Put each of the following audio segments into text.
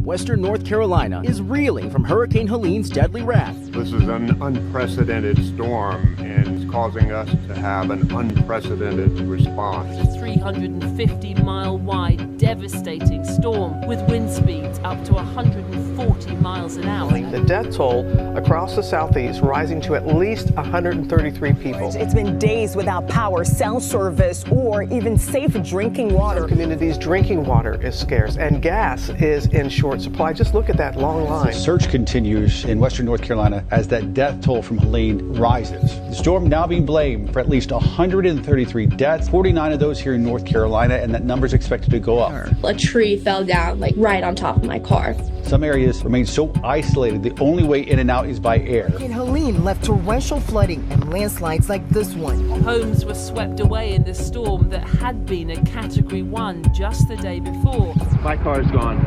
Western North Carolina is reeling from Hurricane Helene's deadly wrath. This is an unprecedented storm and it's causing us to have an unprecedented response. A 350-mile wide, devastating storm with wind speeds up to 140 miles an hour. The death toll across the southeast rising to at least 133 people. It's been days without power, cell service, or even safe drinking water. Some communities' drinking water is scarce and gas is in short supply. Just look at that long line. The search continues in Western North Carolina as that death toll from Helene rises. The storm now being blamed for at least 133 deaths, 49 of those here in North Carolina, and that number is expected to go up. A tree fell down right on top of my car. Some areas remain so isolated, the only way in and out is by air. And Helene left torrential flooding and landslides like this one. Homes were swept away in this storm that had been a Category 1 just the day before. My car is gone.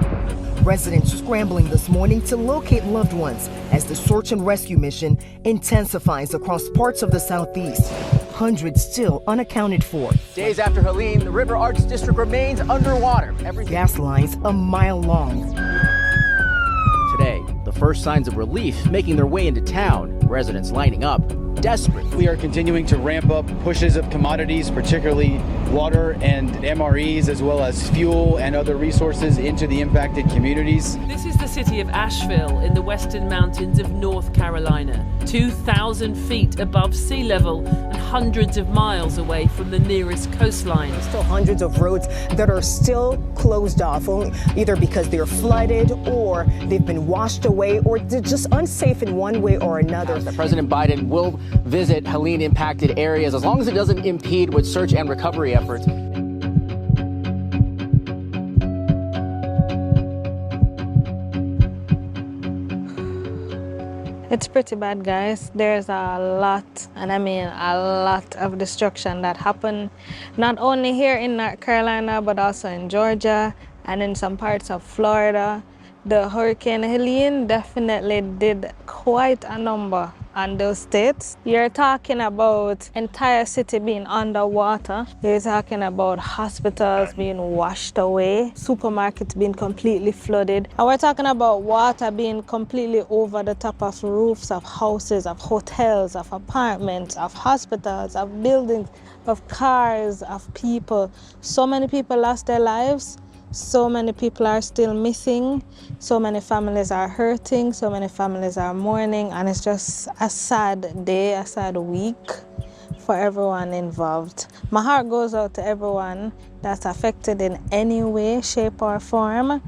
Residents scrambling this morning to locate loved ones as the search and rescue mission intensifies across parts of the southeast. Hundreds still unaccounted for. Days after Helene, the River Arts District remains underwater. Gas lines a mile long. Today, the first signs of relief making their way into town. Residents lining up, desperate. We are continuing to ramp up pushes of commodities, particularly water and MREs, as well as fuel and other resources into the impacted communities. This is the city of Asheville in the western mountains of North Carolina, 2,000 feet above sea level and hundreds of miles away from the nearest coastline. There's still hundreds of roads that are still closed off, either because they're flooded or they've been washed away or they're just unsafe in one way or another. President Biden will visit Helene-impacted areas as long as it doesn't impede with search and recovery efforts. It's pretty bad, guys. There's a lot, and I mean a lot of destruction that happened not only here in North Carolina, but also in Georgia and in some parts of Florida. The Hurricane Helene definitely did quite a number on those states. You're talking about entire city being underwater. You're talking about hospitals being washed away, supermarkets being completely flooded. And we're talking about water being completely over the top of roofs of houses, of hotels, of apartments, of hospitals, of buildings, of cars, of people. So many people lost their lives. So many people are still missing, so many families are hurting, so many families are mourning, and it's just a sad day, a sad week for everyone involved. My heart goes out to everyone that's affected in any way, shape, or form.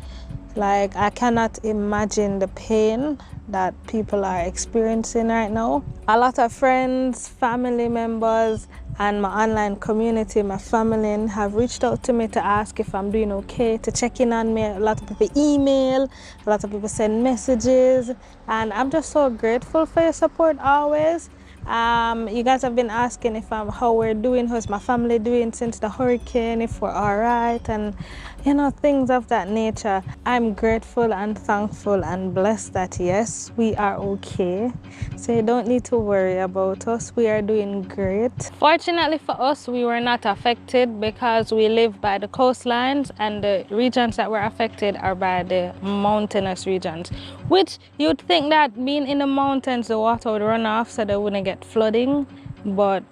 I cannot imagine the pain that people are experiencing right now. A lot of friends, family members, and my online community, my family, have reached out to me to ask if I'm doing okay, to check in on me. A lot of people email, a lot of people send messages, and I'm just so grateful for your support always. You guys have been asking how we're doing, how's my family doing since the hurricane, if we're all right, and things of that nature. I'm grateful and thankful and blessed that yes, we are okay. So you don't need to worry about us. We are doing great. Fortunately for us, we were not affected because we live by the coastlines, and the regions that were affected are by the mountainous regions, which you'd think that being in the mountains, the water would run off so they wouldn't get flooding, but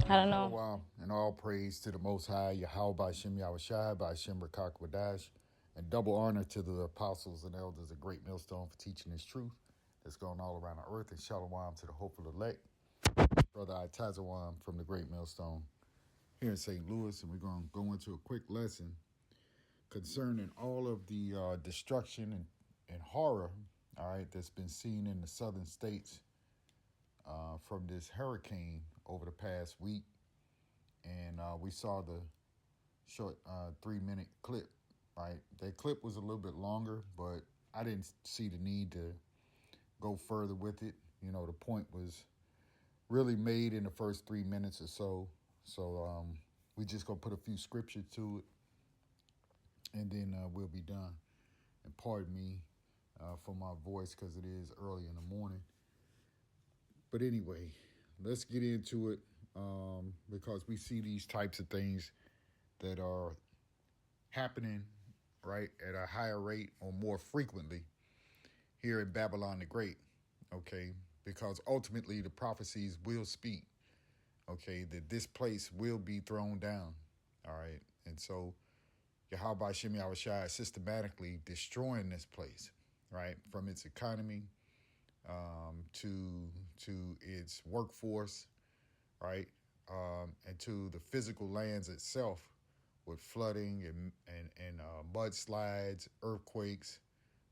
I don't know. Wow. And all praise to the Most High, Yahweh B'Shem Yahushai, B'Shem Rakak Wadash, and double honor to the apostles and elders of Great Millstone for teaching this truth that's going all around the earth, and Shalom to the hopeful elect, Brother Itazawan from the Great Millstone here in St. Louis, and we're going to go into a quick lesson concerning all of the destruction and horror, all right, that's been seen in the southern states from this hurricane over the past week. And we saw the short 3-minute clip, right? That clip was a little bit longer, but I didn't see the need to go further with it. The point was really made in the first 3 minutes or so. So we just going to put a few scriptures to it, and then we'll be done. And pardon me for my voice because it is early in the morning. But anyway, let's get into it. Because we see these types of things that are happening right, at a higher rate or more frequently here in Babylon the Great, okay, because ultimately the prophecies will speak, okay, that this place will be thrown down, all right, and so Yahweh Shem Yahushua is systematically destroying this place, right, from its economy to its workforce, right, and to the physical lands itself with flooding and mudslides, earthquakes,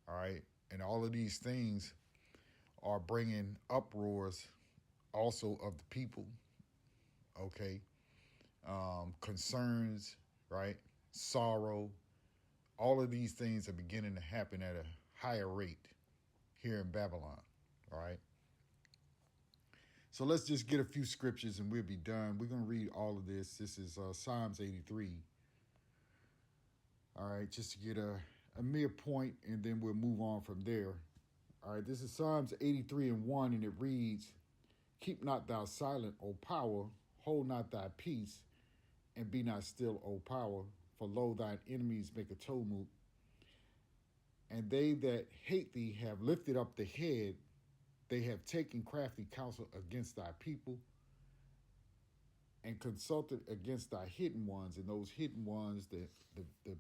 all right, and all of these things are bringing uproars also of the people, okay, concerns, right, sorrow. All of these things are beginning to happen at a higher rate here in Babylon, all right? So let's just get a few scriptures and we'll be done. We're going to read all of this. This is Psalms 83, all right, just to get a mere point, and then we'll move on from there. All right, this is Psalms 83:1, and it reads, "Keep not thou silent, O power, hold not thy peace, and be not still, O power, for lo, thine enemies make a tumult, and they that hate thee have lifted up the head, they have taken crafty counsel against thy people, and consulted against thy hidden ones." And those hidden ones, the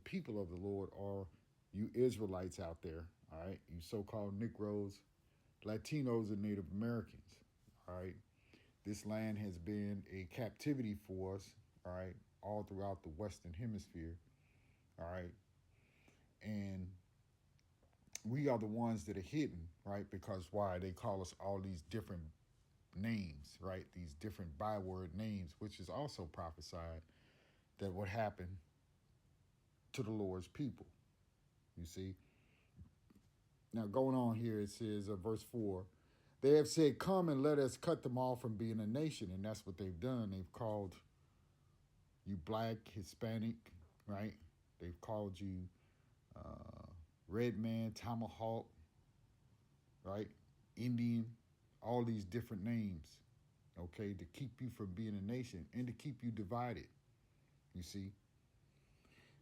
people of the Lord, are you Israelites out there, all right? You so-called Negroes, Latinos, and Native Americans, all right? This land has been a captivity for us, all right, all throughout the Western Hemisphere, all right? And we are the ones that are hidden, right? Because why? They call us all these different names, right? These different byword names, which is also prophesied that would happen to the Lord's people, you see? Now, going on here, it says, verse 4, "They have said, come and let us cut them off from being a nation." And that's what they've done. They've called you black, Hispanic, right? They've called you red man, tomahawk, right? Indian, all these different names, okay, to keep you from being a nation and to keep you divided, you see?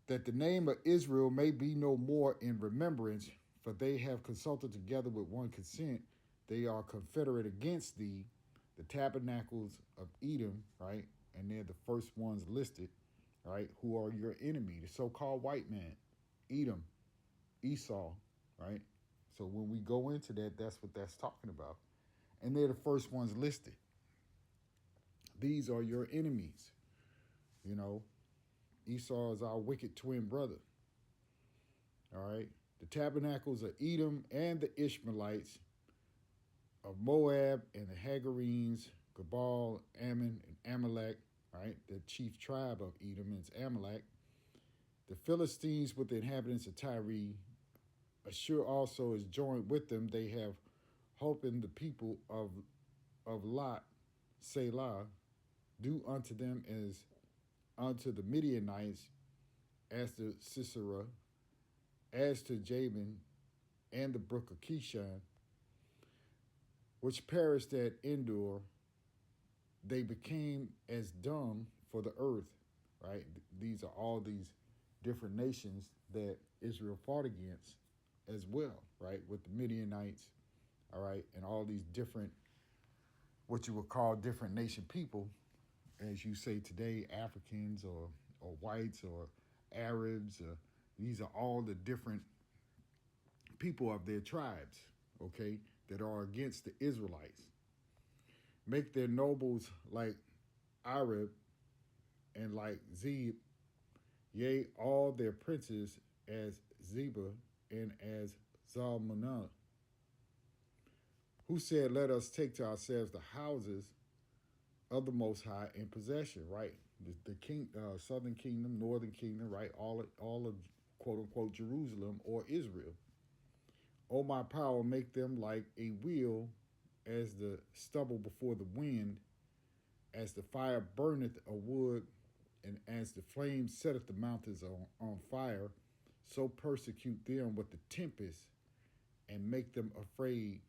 "That the name of Israel may be no more in remembrance, for they have consulted together with one consent. They are confederate against thee, the tabernacles of Edom," right? And they're the first ones listed, right? Who are your enemy, the so-called white man, Edom, Esau, right? So when we go into that, that's what that's talking about. And they're the first ones listed. These are your enemies, you know. Esau is our wicked twin brother, all right? The tabernacles of Edom and the Ishmaelites of Moab and the Hagarenes, Gebal, Ammon, and Amalek, right? The chief tribe of Edom is Amalek. The Philistines with the inhabitants of Tyre, Ashur also is joined with them. They have holpen the people of Lot, Selah, do unto them as unto the Midianites, as to Sisera, as to Jabin, and the brook of Kishon, which perished at Endor. They became as dung for the earth, right? These are all these different nations that Israel fought against as well, right? With the Midianites, all right? And all these different, what you would call different nation people, as you say today, Africans or whites or Arabs. These are all the different people of their tribes, okay, that are against the Israelites. "Make their nobles like Arab and like Zeb, yea, all their princes as Zebah and as Zalmunna, who said, let us take to ourselves the houses of the Most High in possession," right? The king, southern kingdom, northern kingdom, right? All of quote unquote Jerusalem or Israel. "O my power, make them like a wheel, as the stubble before the wind, as the fire burneth a wood, and as the flame setteth the mountains on fire, so persecute them with the tempest, and make them afraid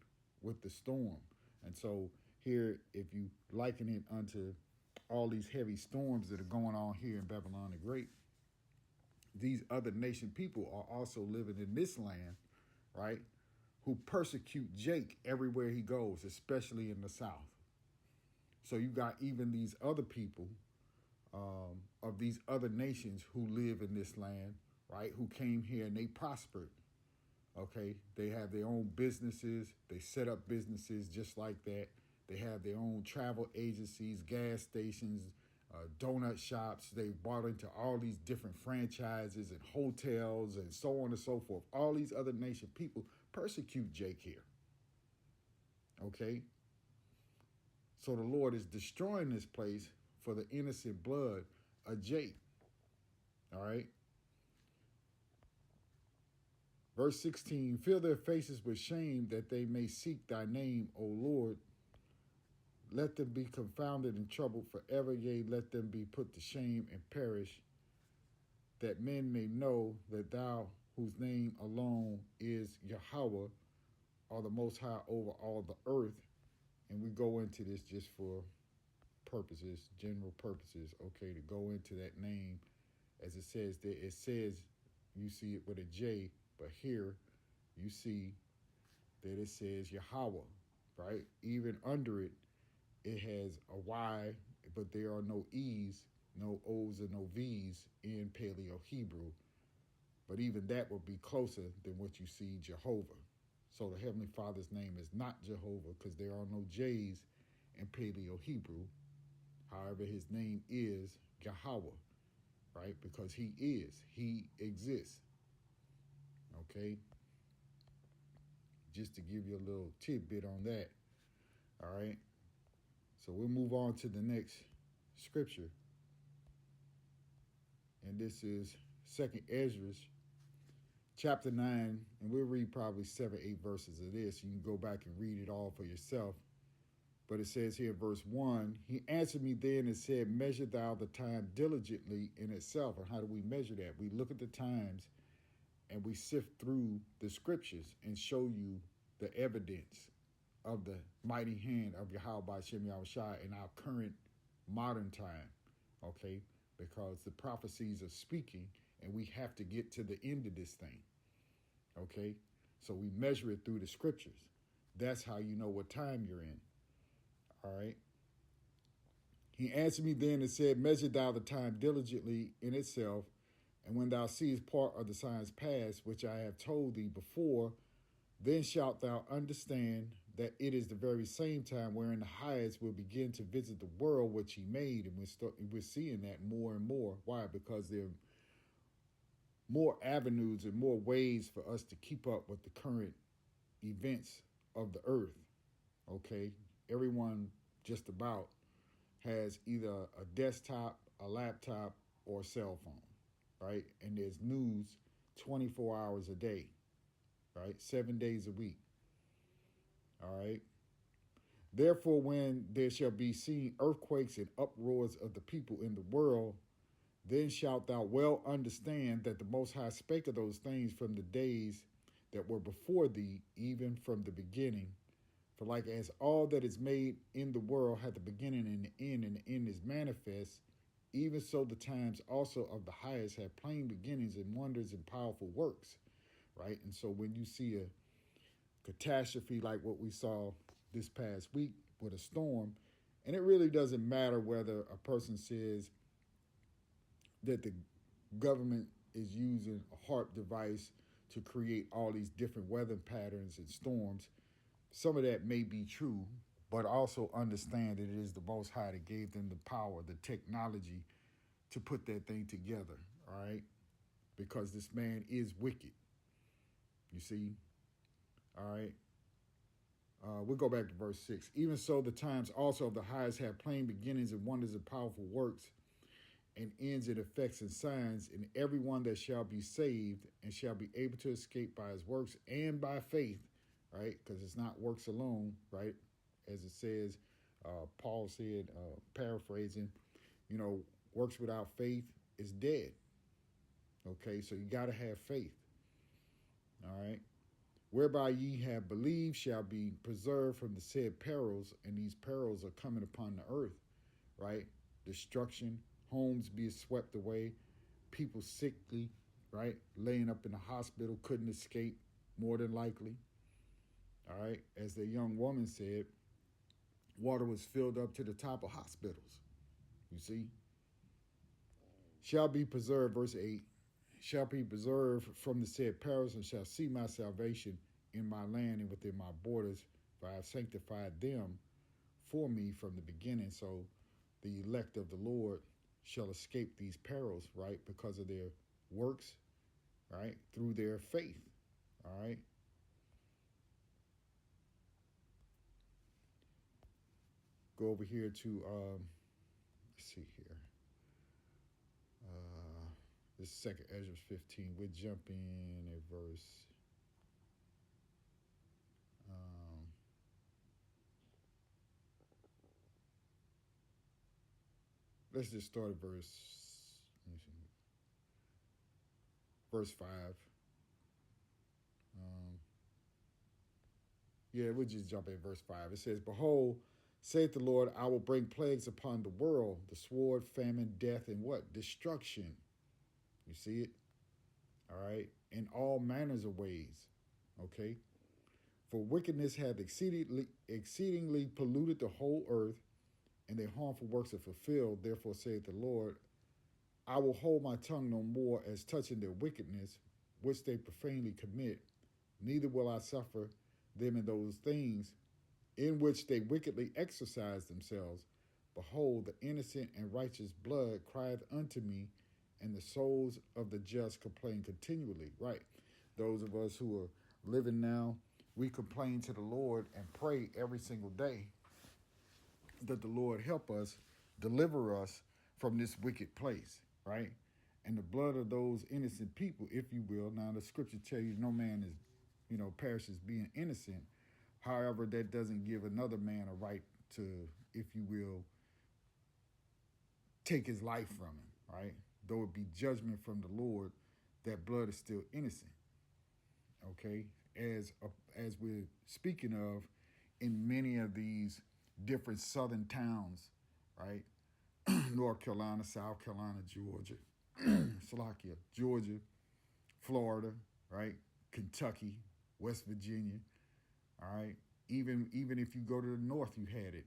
with the storm." And so here, if you liken it unto all these heavy storms that are going on here in Babylon the Great, these other nation people are also living in this land, right? Who persecute Jake everywhere he goes, especially in the South. So you got even these other people of these other nations who live in this land, right? Who came here and they prospered. Okay, they have their own businesses. They set up businesses just like that. They have their own travel agencies, gas stations, donut shops. They've bought into all these different franchises and hotels and so on and so forth. All these other nation people persecute Jake here. Okay, so the Lord is destroying this place for the innocent blood of Jake. All right. Verse 16, fill their faces with shame that they may seek thy name, O Lord. Let them be confounded and troubled forever, yea, let them be put to shame and perish, that men may know that thou, whose name alone is Yahweh, are the Most High over all the earth. And we go into this just for purposes, general purposes, okay, to go into that name. As it says there, it says, you see it with a J, but here you see that it says Yahweh, right? Even under it, it has a Y, but there are no E's, no O's, and no V's in Paleo Hebrew. But even that would be closer than what you see Jehovah. So the Heavenly Father's name is not Jehovah because there are no J's in Paleo Hebrew. However, his name is Yahweh, right? Because he exists. Okay? Just to give you a little tidbit on that. All right? So we'll move on to the next scripture. And this is 2nd Ezra, chapter 9. And we'll read probably 7, 8 verses of this. You can go back and read it all for yourself. But it says here, verse 1, he answered me then and said, measure thou the time diligently in itself. And how do we measure that? We look at the times and we sift through the scriptures and show you the evidence of the mighty hand of Yahweh B'Shem Yahushua in our current modern time, okay? Because the prophecies are speaking and we have to get to the end of this thing, okay? So we measure it through the scriptures. That's how you know what time you're in, all right? He answered me then and said, measure thou the time diligently in itself, and when thou seest part of the signs past, which I have told thee before, then shalt thou understand that it is the very same time wherein the highest will begin to visit the world which he made. And we're seeing that more and more. Why? Because there are more avenues and more ways for us to keep up with the current events of the earth. Okay? Everyone just about has either a desktop, a laptop, or a cell phone, right? And there's news 24 hours a day, right? 7 days a week, all right? Therefore, when there shall be seen earthquakes and uproars of the people in the world, then shalt thou well understand that the Most High spake of those things from the days that were before thee, even from the beginning. For like as all that is made in the world hath a beginning and the end is manifest, even so the times also of the highest have plain beginnings and wonders and powerful works, right? And so when you see a catastrophe like what we saw this past week with a storm, and it really doesn't matter whether a person says that the government is using a HARP device to create all these different weather patterns and storms. Some of that may be true, but also understand that it is the Most High that gave them the power, the technology to put that thing together, all right? Because this man is wicked, you see, all right? We'll go back to verse 6. Even so, the times also of the highest have plain beginnings and wonders and powerful works and ends and effects and signs, and everyone that shall be saved and shall be able to escape by his works and by faith, right? Because it's not works alone, right? As it says, Paul said, paraphrasing, works without faith is dead. Okay, so you got to have faith. All right. Whereby ye have believed shall be preserved from the said perils, and these perils are coming upon the earth, right? Destruction, homes being swept away, people sickly, right? Laying up in the hospital, couldn't escape, more than likely. All right. As the young woman said, water was filled up to the top of hospitals. You see? Shall be preserved, verse 8, shall be preserved from the said perils and shall see my salvation in my land and within my borders, for I have sanctified them for me from the beginning. So the elect of the Lord shall escape these perils, right? Because of their works, right? Through their faith, all right? Go over here to, let's see here. This is 2nd Ezra 15. We're jumping at verse. Let's just start at verse 5. We'll just jump at verse 5. It says, behold, saith the Lord, I will bring plagues upon the world, the sword, famine, death, and what? Destruction. You see it? All right? In all manners of ways. Okay? For wickedness hath exceedingly polluted the whole earth, and their harmful works are fulfilled. Therefore saith the Lord, I will hold my tongue no more as touching their wickedness, which they profanely commit, neither will I suffer them in those things in which they wickedly exercise themselves. Behold, the innocent and righteous blood crieth unto me, and the souls of the just complain continually. Right. Those of us who are living now, we complain to the Lord and pray every single day that the Lord help us, deliver us from this wicked place, right? And the blood of those innocent people, if you will. Now, the scripture tells you no man is, perishes being innocent. However, that doesn't give another man a right to, if you will, take his life from him, right? Though it be judgment from the Lord, that blood is still innocent, okay? As we're speaking of in many of these different southern towns, right? North Carolina, South Carolina, Georgia, Slovakia, Georgia, Florida, right? Kentucky, West Virginia, all right? Even if you go to the north, you had it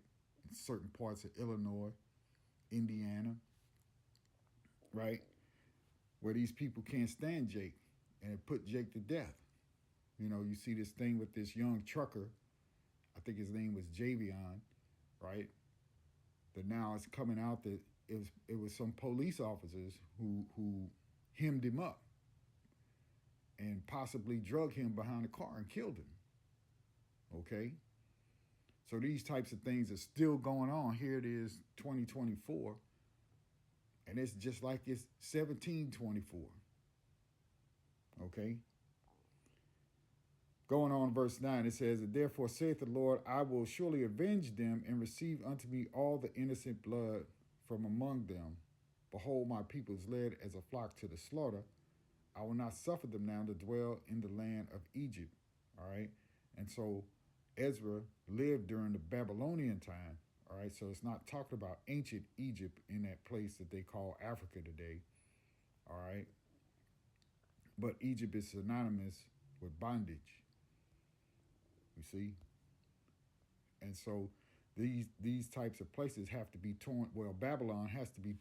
in certain parts of Illinois, Indiana, right? Where these people can't stand Jake, and it put Jake to death. You see this thing with this young trucker, I think his name was Javion, right? That now it's coming out that it was some police officers who hemmed him up and possibly drug him behind a car and killed him. Okay? So these types of things are still going on. Here it is, 2024, and it's just like it's 1724. Okay? Going on, verse 9, it says, therefore saith the Lord, I will surely avenge them and receive unto me all the innocent blood from among them. Behold, my people is led as a flock to the slaughter. I will not suffer them now to dwell in the land of Egypt. All right. And so Ezra lived during the Babylonian time. All right. So it's not talking about ancient Egypt in that place that they call Africa today. All right. But Egypt is synonymous with bondage. You see? And so these types of places have to be torn. Well, Babylon has to be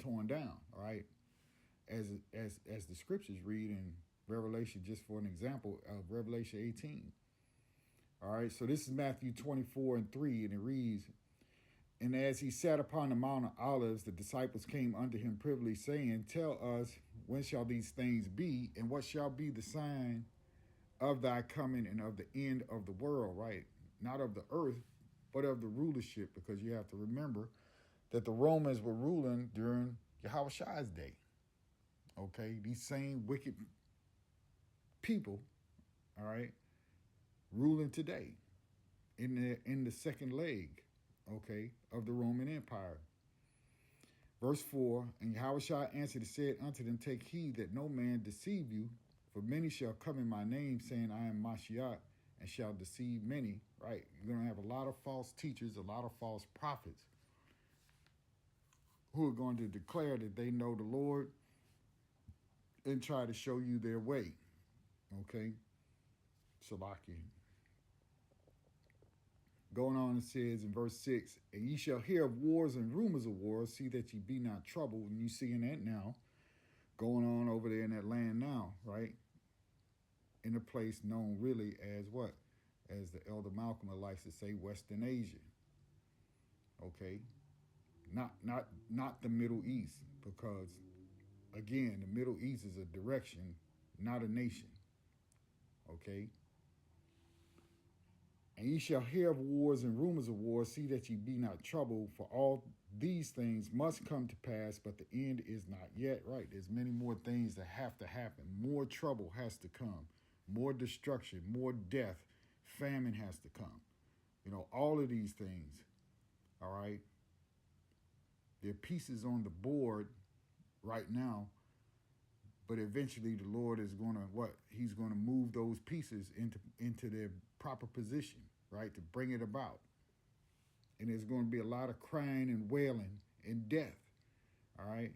torn down, all right? As the scriptures read in Revelation, just for an example of Revelation 18. All right, so this is Matthew 24:3, and it reads, and as he sat upon the Mount of Olives, the disciples came unto him privily, saying, tell us, when shall these things be, and what shall be the sign of thy coming and of the end of the world, right? Not of the earth, but of the rulership, because you have to remember that the Romans were ruling during Yahushua's day. Okay, these same wicked people, all right, ruling today in the second leg, okay, of the Roman Empire. Verse 4, and Yahushua answered and said unto them, take heed that no man deceive you, for many shall come in my name, saying, I am Mashiach, and shall deceive many, right? You're going to have a lot of false teachers, a lot of false prophets who are going to declare that they know the Lord, and try to show you their way. Okay? Salaki. Going on, it says in verse 6, and ye shall hear of wars and rumors of wars, see that ye be not troubled. And you seeing that now, going on over there in that land now, right? In a place known really as what? As the Elder Malcolm likes to say, Western Asia. Okay? Not the Middle East, because again, the Middle East is a direction, not a nation. Okay? And ye shall hear of wars and rumors of wars, see that ye be not troubled, for all these things must come to pass, but the end is not yet. Right? There's many more things that have to happen. More trouble has to come. More destruction, more death, famine has to come. You know, all of these things, all right? They're pieces on the board right now, but eventually the Lord is going to what? He's going to move those pieces into their proper position, right? To bring it about. And there's going to be a lot of crying and wailing and death, all right?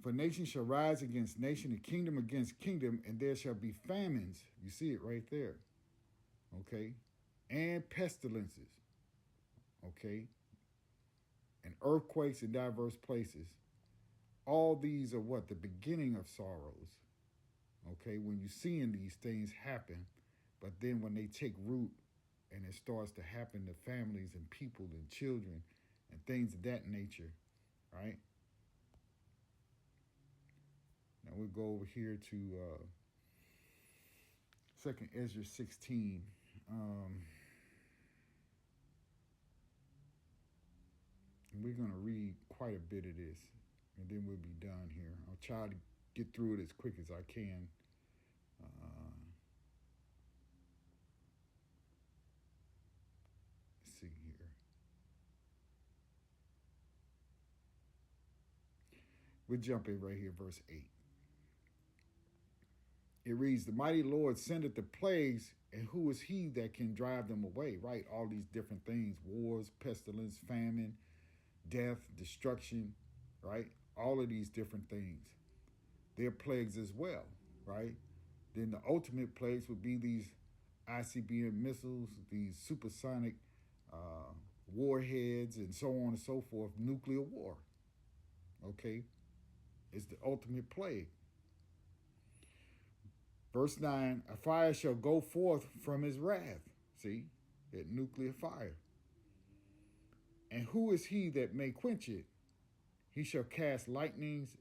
For nation shall rise against nation and kingdom against kingdom, and there shall be famines. You see it right there, okay? And pestilences, okay? And earthquakes in diverse places. All these are what? The beginning of sorrows. Okay, when you're seeing these things happen, but then when they take root and it starts to happen to families and people and children and things of that nature, right? Now we'll go over here to 2nd Ezra 16. And we're going to read quite a bit of this, and then we'll be done here. I'll try to get through it as quick as I can. Let's see here. We'll jump in right here, verse 8. It reads, the mighty Lord sendeth the plagues, and who is he that can drive them away? Right? All these different things, wars, pestilence, famine, death, destruction, right? All of these different things. They're plagues as well, right? Then the ultimate plagues would be these ICBM missiles, these supersonic warheads, and so on and so forth, nuclear war, okay? It's the ultimate plague. Verse 9, a fire shall go forth from his wrath. See, that nuclear fire. And who is he that may quench it? He shall cast lightnings,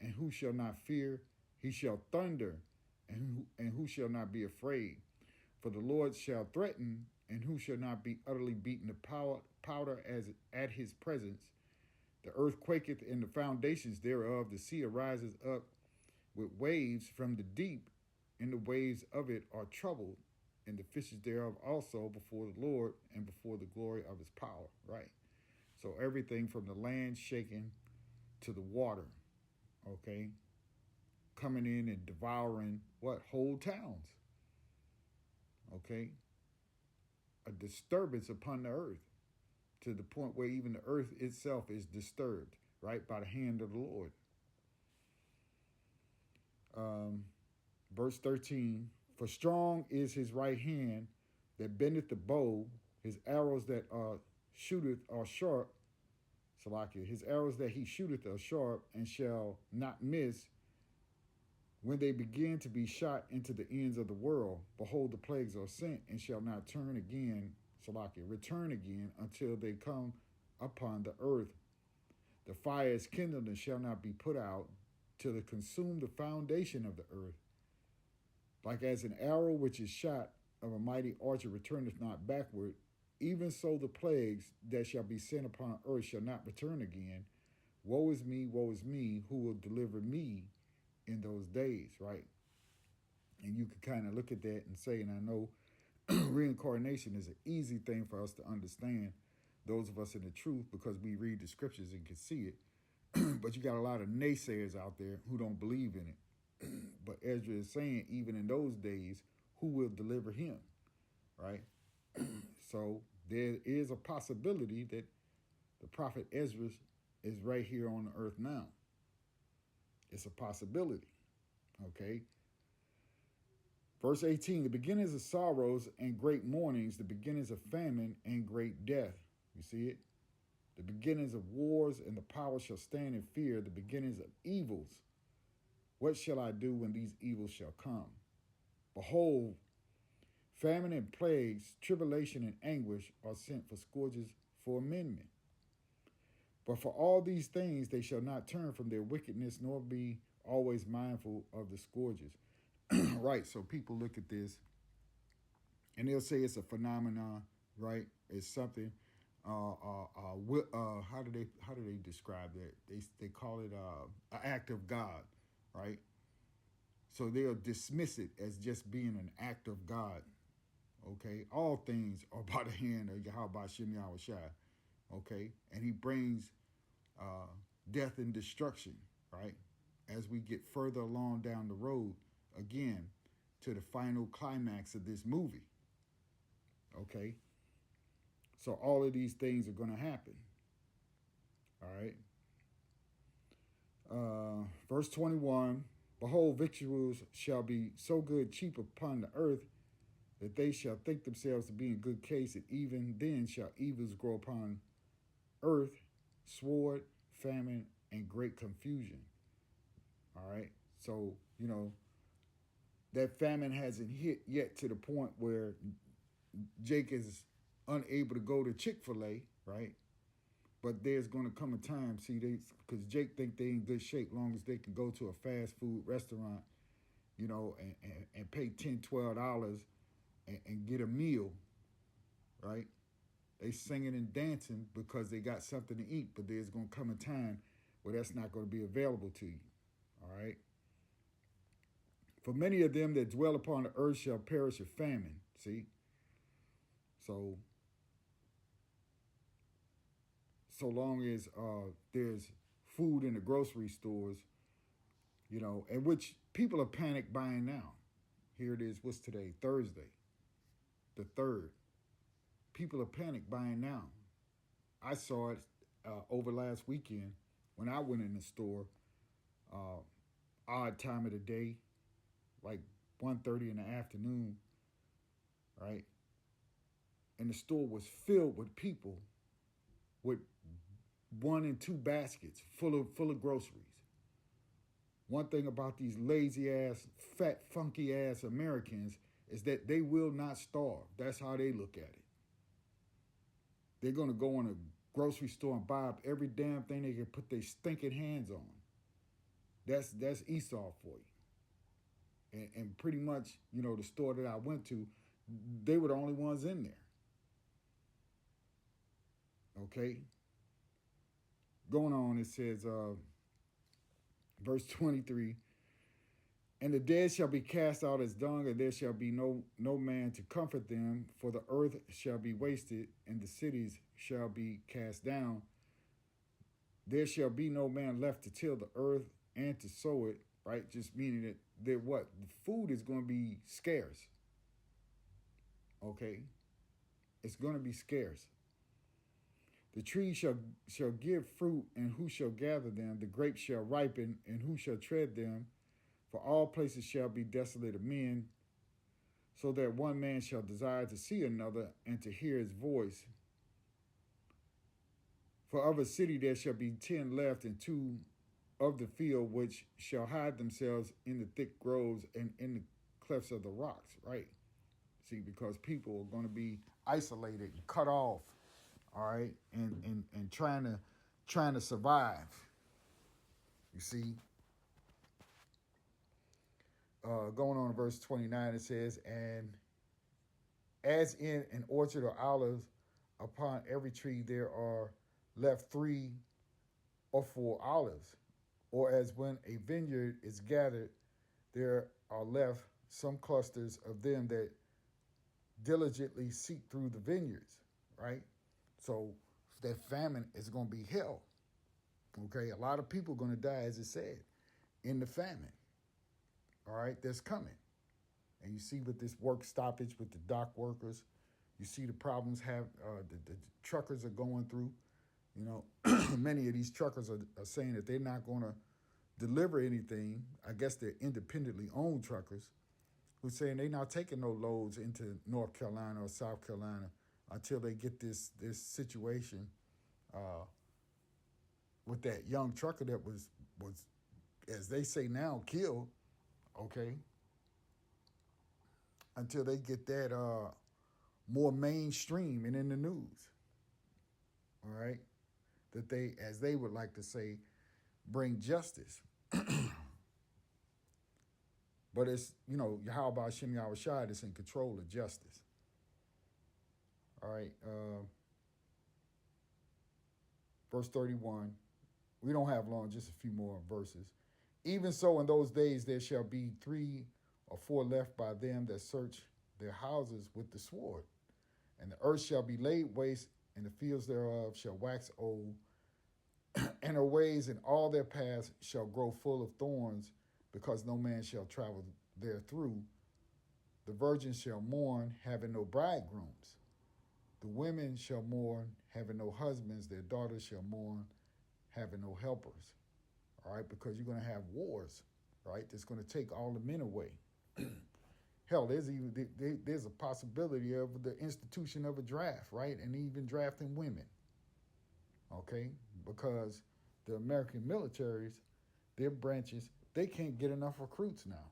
and who shall not fear? He shall thunder, and who shall not be afraid? For the Lord shall threaten, and who shall not be utterly beaten to powder as at his presence? The earth quaketh, and the foundations thereof. The sea arises up with waves from the deep, and the waves of it are troubled, and the fishes thereof also before the Lord and before the glory of his power. Right? So everything from the land shaking to the water, okay, coming in and devouring what? Whole towns, okay? A disturbance upon the earth to the point where even the earth itself is disturbed, right, by the hand of the Lord. Verse 13, for strong is his right hand that bendeth the bow, his arrows that shooteth are sharp, Salakia, his arrows that he shooteth are sharp and shall not miss. When they begin to be shot into the ends of the world, behold, the plagues are sent and shall not turn again, Salakia, return again until they come upon the earth. The fire is kindled and shall not be put out till it consume the foundation of the earth. Like as an arrow which is shot of a mighty archer returneth not backward, even so the plagues that shall be sent upon earth shall not return again. Woe is me, who will deliver me in those days, right? And you could kind of look at that and say, and I know reincarnation is an easy thing for us to understand, those of us in the truth, because we read the scriptures and can see it. But you got a lot of naysayers out there who don't believe in it. But Ezra is saying, even in those days, who will deliver him, right? So there is a possibility that the prophet Ezra is right here on the earth now. It's a possibility. Okay. Verse 18, the beginnings of sorrows and great mournings, the beginnings of famine and great death. You see it? The beginnings of wars, and the power shall stand in fear, the beginnings of evils. What shall I do when these evils shall come? Behold, famine and plagues, tribulation and anguish are sent for scourges for amendment. But for all these things they shall not turn from their wickedness, nor be always mindful of the scourges. Right, so people look at this and they'll say it's a phenomenon, right? It's something. How do they describe that? They call it an act of God, right? So they'll dismiss it as just being an act of God. Okay, all things are by the hand of Yahweh Shem Yahushai. Okay, and He brings death and destruction, right? As we get further along down the road, again, to the final climax of this movie. Okay, so all of these things are going to happen. All right. Verse 21, behold, victuals shall be so good cheap upon the earth that they shall think themselves to be in good case, and even then shall evils grow upon earth, sword, famine, and great confusion. All right. So, that famine hasn't hit yet to the point where Jake is unable to go to Chick-fil-A, right? But there's going to come a time, because Jake think they in good shape long as they can go to a fast food restaurant, and pay $10, $12 and get a meal, right? They singing and dancing because they got something to eat, but there's going to come a time where that's not going to be available to you, all right? For many of them that dwell upon the earth shall perish of famine, see? So long as there's food in the grocery stores, and which people are panic buying now. Here it is, what's today? Thursday, the 3rd. People are panic buying now. I saw it over last weekend when I went in the store, odd time of the day, like 1:30 in the afternoon, right? And the store was filled with people with 1 and 2 baskets full of groceries. One thing about these lazy ass, fat, funky ass Americans is that they will not starve. That's how they look at it. They're going to go in a grocery store and buy up every damn thing they can put their stinking hands on. That's Esau for you. And pretty much, the store that I went to, they were the only ones in there. Okay? Going on, it says, verse 23, and the dead shall be cast out as dung, and there shall be no man to comfort them, for the earth shall be wasted, and the cities shall be cast down. There shall be no man left to till the earth and to sow it, right? Just meaning that the food is going to be scarce. Okay? It's going to be scarce. The trees shall give fruit, and who shall gather them? The grapes shall ripen, and who shall tread them? For all places shall be desolate of men, so that one man shall desire to see another, and to hear his voice. For of a city there shall be 10 left, and 2 of the field, which shall hide themselves in the thick groves and in the clefts of the rocks, right? See, because people are going to be isolated and cut off, all right, and trying to survive. You see, going on to verse 29, it says, and as in an orchard of olives, upon every tree there are left 3 or 4 olives, or as when a vineyard is gathered, there are left some clusters of them that diligently seek through the vineyards, right? So that famine is going to be hell. Okay, a lot of people are going to die, as it said, in the famine. All right, that's coming. And you see with this work stoppage with the dock workers, you see the problems the truckers are going through. Many of these truckers are saying that they're not going to deliver anything. I guess they're independently owned truckers who's saying they're not taking no loads into North Carolina or South Carolina until they get this situation with that young trucker that was, as they say now, killed, okay? Until they get that more mainstream and in the news, all right? That they, as they would like to say, bring justice. But it's, Yahweh Hashem Yahweh Shai that's in control of justice. All right. Verse 31. We don't have long, just a few more verses. Even so, in those days there shall be 3 or 4 left by them that search their houses with the sword. And the earth shall be laid waste, and the fields thereof shall wax old, and her ways and all their paths shall grow full of thorns, because no man shall travel therethrough. The virgins shall mourn, having no bridegrooms. The women shall mourn, having no husbands. Their daughters shall mourn, having no helpers. All right, because you're going to have wars, right? That's going to take all the men away. Hell, there's a possibility of the institution of a draft, right? And even drafting women, okay? Because the American militaries, their branches, they can't get enough recruits now,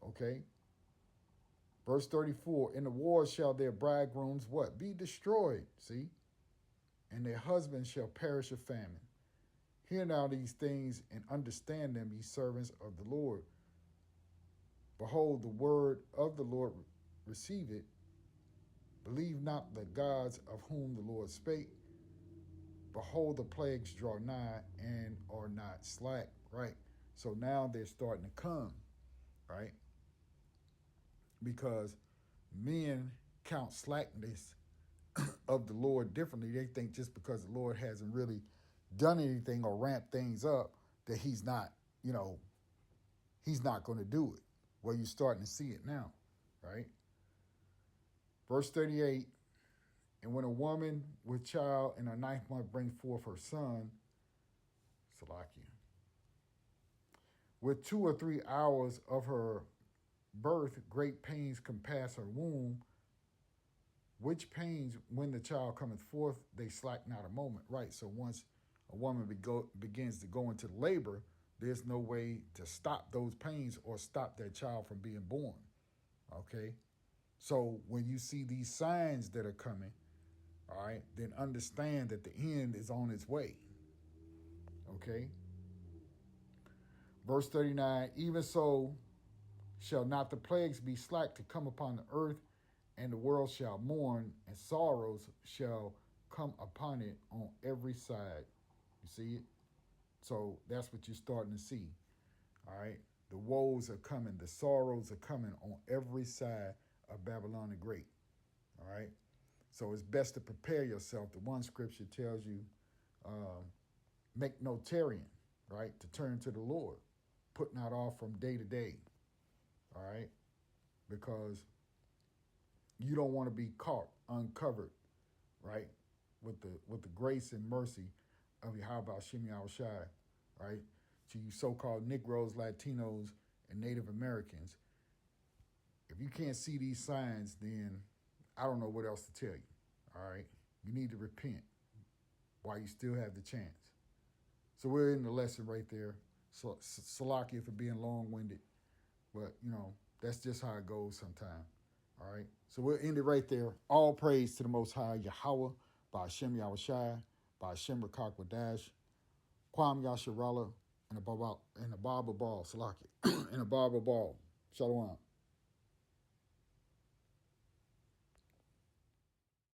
okay? Verse 34, in the war shall their bridegrooms what? Be destroyed, see? And their husbands shall perish of famine. Hear now these things and understand them, ye servants of the Lord. Behold, the word of the Lord, receive it. Believe not the gods of whom the Lord spake. Behold, the plagues draw nigh and are not slack, right? So now they're starting to come, right? Because men count slackness of the Lord differently. They think just because the Lord hasn't really done anything or ramped things up that he's not, he's not going to do it. Well, you're starting to see it now, right? Verse 38, and when a woman with child in her 9th month brings forth her son, Salakia, with 2 or 3 hours of her birth, great pains compass her womb, which pains, when the child cometh forth, they slack not a moment, right? So once a woman begins to go into labor, there's no way to stop those pains or stop that child from being born, okay? So when you see these signs that are coming, all right, then understand that the end is on its way, okay? Verse 39, even so shall not the plagues be slack to come upon the earth, and the world shall mourn, and sorrows shall come upon it on every side. You see it? So that's what you're starting to see, all right? The woes are coming. The sorrows are coming on every side of Babylon the Great, all right? So it's best to prepare yourself. The one scripture tells you, make no tarrying, right? To turn to the Lord, put not off from day to day, all right? Because you don't want to be caught, uncovered, right? With the grace and mercy of Yahweh Hashem Yahweh Shai, right? To you so-called Negroes, Latinos, and Native Americans. If you can't see these signs, then I don't know what else to tell you, all right? You need to repent while you still have the chance. So we're in the lesson right there. So, Salakia for being long-winded, but, that's just how it goes sometimes, all right? So we'll end it right there. All praise to the Most High, Yahweh, by Hashem Yahweh Shai, by Hashem Rakak Wadash, Kwam Yasharallah, and the Baba Ball, Salakia, and the Baba Ball. Shalom.